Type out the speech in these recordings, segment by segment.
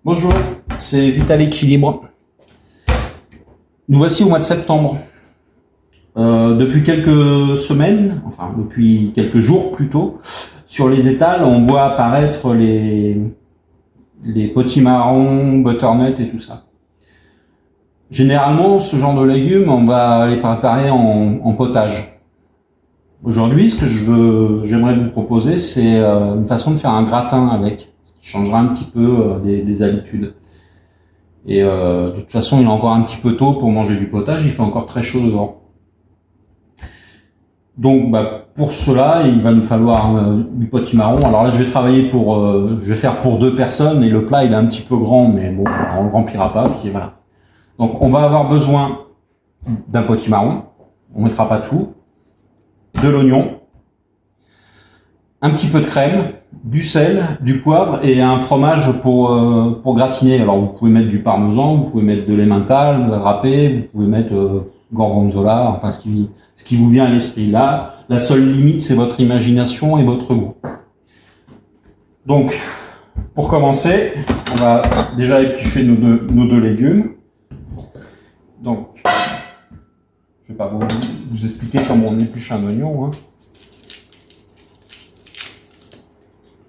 Bonjour, c'est Vital Équilibre. Nous voici au mois de septembre. Depuis quelques semaines, enfin depuis quelques jours plutôt, sur les étals, on voit apparaître les potimarrons, butternut et tout ça. Généralement, ce genre de légumes, on va les préparer en potage. Aujourd'hui, ce que j'aimerais vous proposer, c'est une façon de faire un gratin avec, ce qui changera un petit peu des habitudes. Et de toute façon, il est encore un petit peu tôt pour manger du potage, il fait encore très chaud dehors. Donc, pour cela, il va nous falloir du potimarron. Alors là, je vais faire pour 2 personnes et le plat il est un petit peu grand, mais bon, on le remplira pas. Puis voilà. Donc, on va avoir besoin d'un potimarron. On mettra pas tout, de l'oignon, un petit peu de crème, du sel, du poivre et un fromage pour gratiner. Alors vous pouvez mettre du parmesan, vous pouvez mettre de l'emmental râpé, vous pouvez mettre gorgonzola, enfin ce qui vous vient à l'esprit. Là, la seule limite, c'est votre imagination et votre goût. Donc, pour commencer, on va déjà éplucher nos deux légumes. Donc, je ne vais pas vous expliquer comment on épluche un oignon.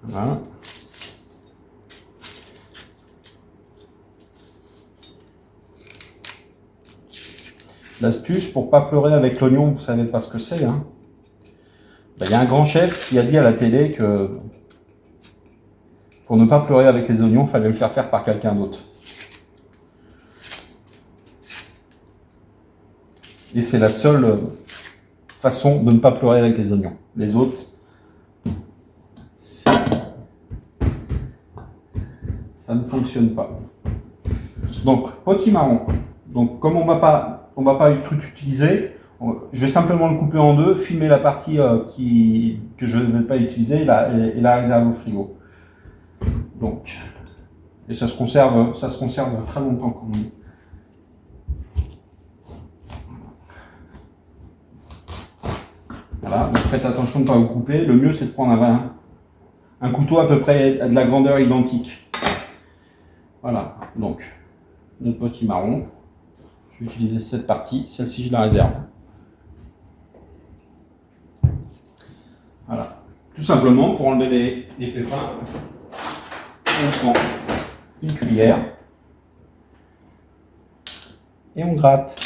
Voilà. L'astuce pour pas pleurer avec l'oignon, vous savez pas ce que c'est. Il y a un grand chef qui a dit à la télé que pour ne pas pleurer avec les oignons, il fallait le faire par quelqu'un d'autre. Et c'est la seule façon de ne pas pleurer avec les oignons. Les autres, ça ne fonctionne pas. Donc, potimarron. Donc, comme on va pas tout utiliser, je vais simplement le couper en deux, filmer la partie que je ne vais pas utiliser et la réserver au frigo. Donc, et ça se conserve très longtemps quand même. Voilà, donc faites attention de ne pas vous couper. Le mieux, c'est de prendre un couteau à peu près de la grandeur identique. Voilà, donc notre potimarron. Je vais utiliser cette partie, celle-ci je la réserve. Voilà, tout simplement pour enlever les pépins, on prend une cuillère et on gratte.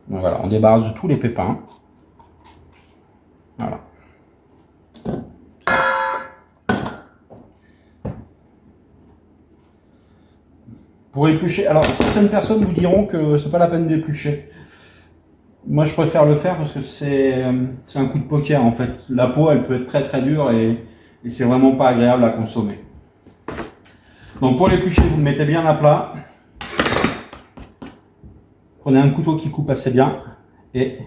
Donc voilà, on débarrasse de tous les pépins. Voilà. Pour éplucher, alors certaines personnes vous diront que c'est pas la peine d'éplucher. Moi je préfère le faire parce que c'est un coup de poker en fait. La peau elle peut être très très dure et c'est vraiment pas agréable à consommer. Donc pour l'éplucher, vous le mettez bien à plat. Prenez un couteau qui coupe assez bien et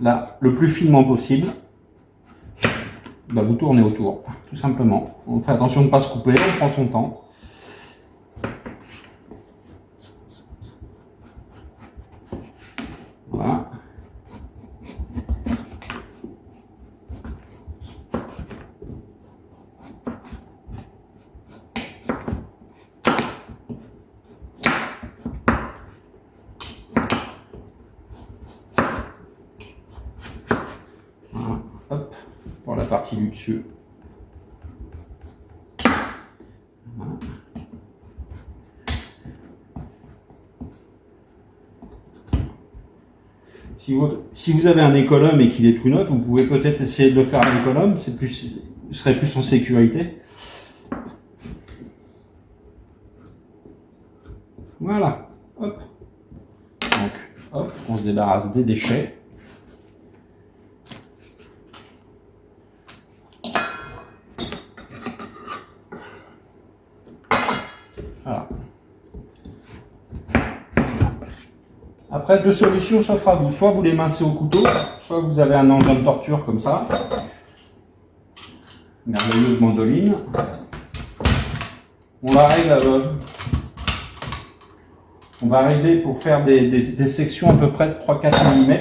là, le plus finement possible, vous tournez autour, tout simplement. On fait attention de ne pas se couper, on prend son temps. Voilà. Voilà. Hop, pour la partie du dessus. Voilà. Si vous avez un économe et qu'il est tout neuf, vous pouvez peut-être essayer de le faire à l'économe, vous serez plus en sécurité. Voilà, hop. Donc, hop, on se débarrasse des déchets. Voilà. Après, deux solutions s'offrent à vous. Soit vous l'émincez au couteau, soit vous avez un engin de torture comme ça. Merveilleuse mandoline. On va régler pour faire des sections à peu près de 3-4 mm.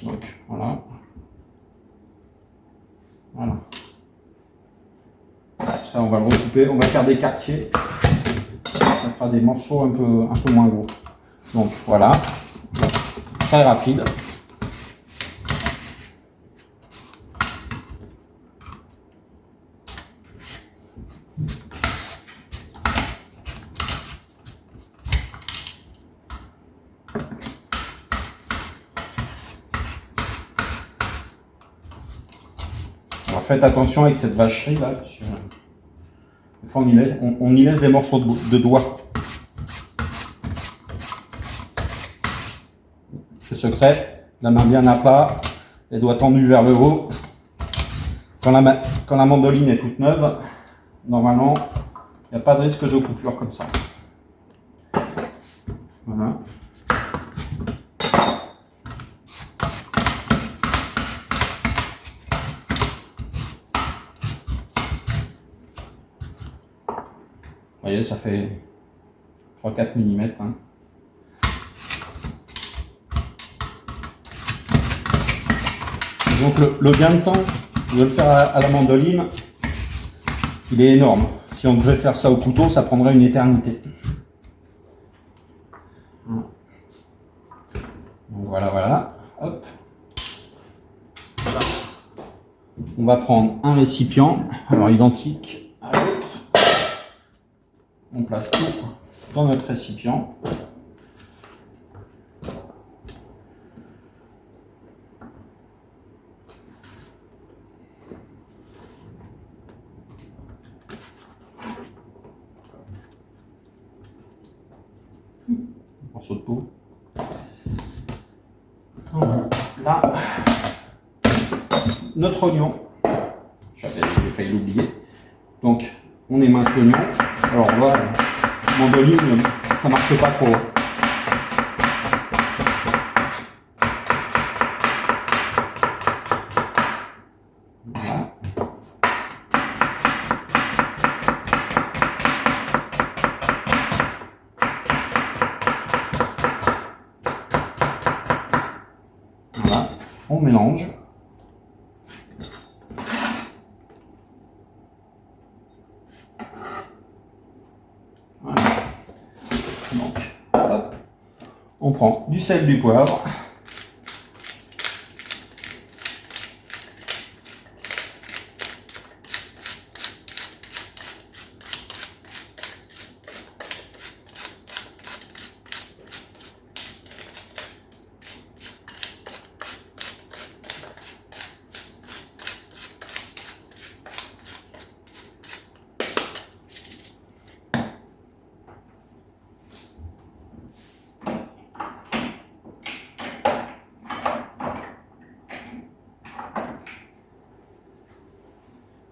Donc, voilà. Voilà. Ça, on va le recouper. On va faire des quartiers. Ça fera des morceaux un peu moins gros. Donc, voilà. Très rapide. Alors, faites attention avec cette vacherie là. Des fois, on y laisse des morceaux de doigts. C'est secret, la main bien à plat, les doigts tendus vers le haut. Quand la mandoline est toute neuve, normalement, il n'y a pas de risque de coupure comme ça. Voilà. Vous voyez, ça fait 3-4 mm. Hein. Donc le gain de temps de le faire à la mandoline, il est énorme. Si on devait faire ça au couteau, ça prendrait une éternité. Donc voilà. Hop. On va prendre un récipient, alors identique à l'autre. On place tout dans notre récipient. Morceau de peau. Là, notre oignon. J'ai failli l'oublier. Donc, on émince l'oignon. Alors là, mandoline, ça marche pas trop. Voilà. Voilà, on mélange. Voilà. Donc, hop. On prend du sel, du poivre.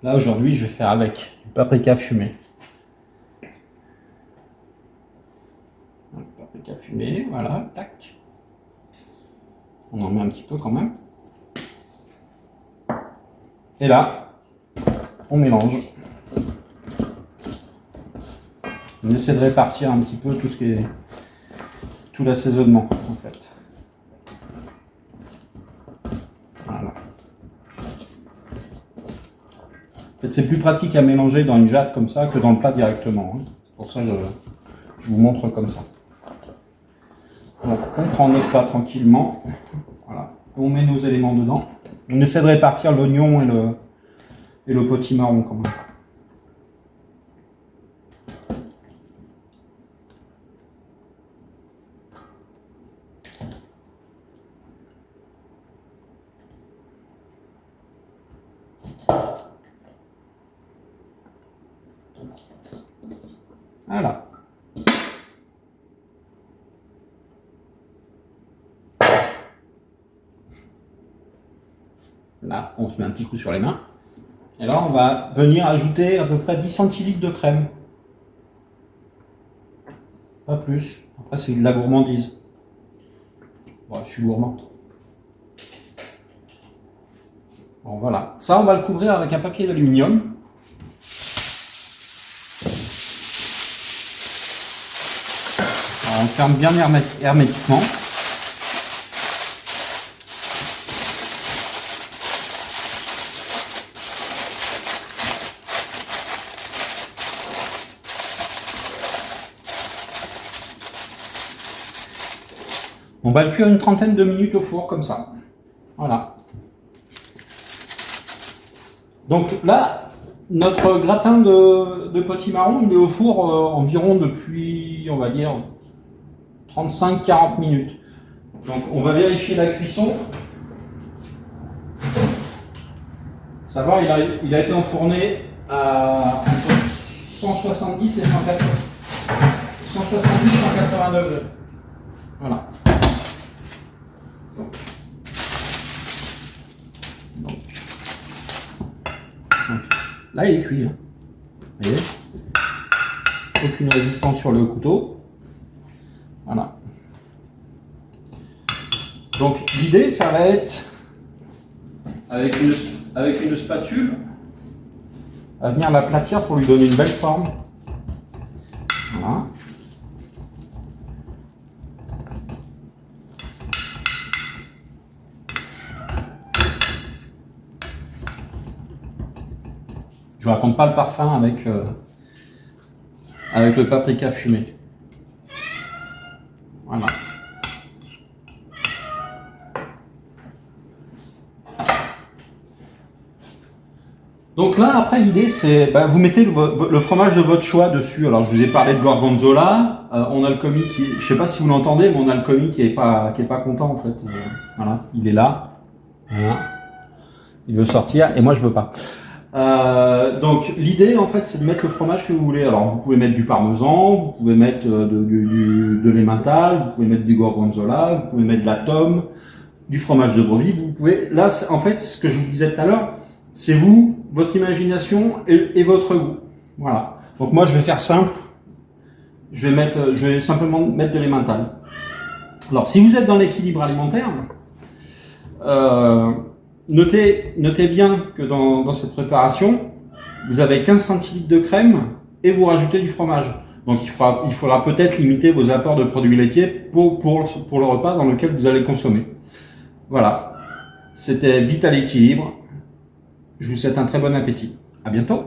Là, aujourd'hui, je vais faire avec du paprika fumé. Le paprika fumé, voilà, tac. On en met un petit peu quand même. Et là, on mélange. On essaie de répartir un petit peu tout ce qui est tout l'assaisonnement en fait. Voilà. En fait, c'est plus pratique à mélanger dans une jatte comme ça que dans le plat directement. Hein. Pour ça, je vous montre comme ça. Donc, on prend notre plat tranquillement. Voilà. On met nos éléments dedans. On essaie de répartir l'oignon et le potimarron quand même. Voilà. Là, on se met un petit coup sur les mains. Et là, on va venir ajouter à peu près 10 centilitres de crème. Pas plus. Après, c'est de la gourmandise. Bon, je suis gourmand. Bon, voilà. Ça, on va le couvrir avec un papier d'aluminium. On ferme bien hermétiquement. On va le cuire une trentaine de minutes au four, comme ça. Voilà. Donc là, notre gratin de potimarron, il est au four environ depuis, on va dire, 35-40 minutes. Donc on va vérifier la cuisson. Savoir, il a été enfourné à entre 170 et 180, 170-180 degrés. Voilà. Donc, là, il est cuit. Hein. Vous voyez ? Aucune résistance sur le couteau. Voilà. Donc l'idée, ça va être, avec une spatule, à venir l'aplatir pour lui donner une belle forme. Voilà. Je ne raconte pas le parfum avec le paprika fumé. Voilà. Donc là, après, l'idée, c'est, vous mettez le fromage de votre choix dessus. Alors, je vous ai parlé de gorgonzola. On a le commis qui, je sais pas si vous l'entendez, mais on a le commis qui est pas content en fait. Voilà, il est là. Voilà. Il veut sortir et moi je veux pas. Donc l'idée en fait, c'est de mettre le fromage que vous voulez. Alors, vous pouvez mettre du parmesan, vous pouvez mettre de l'emmental, vous pouvez mettre du gorgonzola, vous pouvez mettre de la tome, du fromage de brebis. Vous pouvez. Là, en fait, ce que je vous disais tout à l'heure. C'est vous, votre imagination et votre goût. Voilà. Donc moi, je vais faire simple. Je vais simplement mettre de l'emmental. Alors, si vous êtes dans l'équilibre alimentaire, notez bien que dans cette préparation, vous avez 15 centilitres de crème et vous rajoutez du fromage. Donc, il faudra peut-être limiter vos apports de produits laitiers pour le repas dans lequel vous allez consommer. Voilà. C'était vite à l'équilibre. Je vous souhaite un très bon appétit. À bientôt.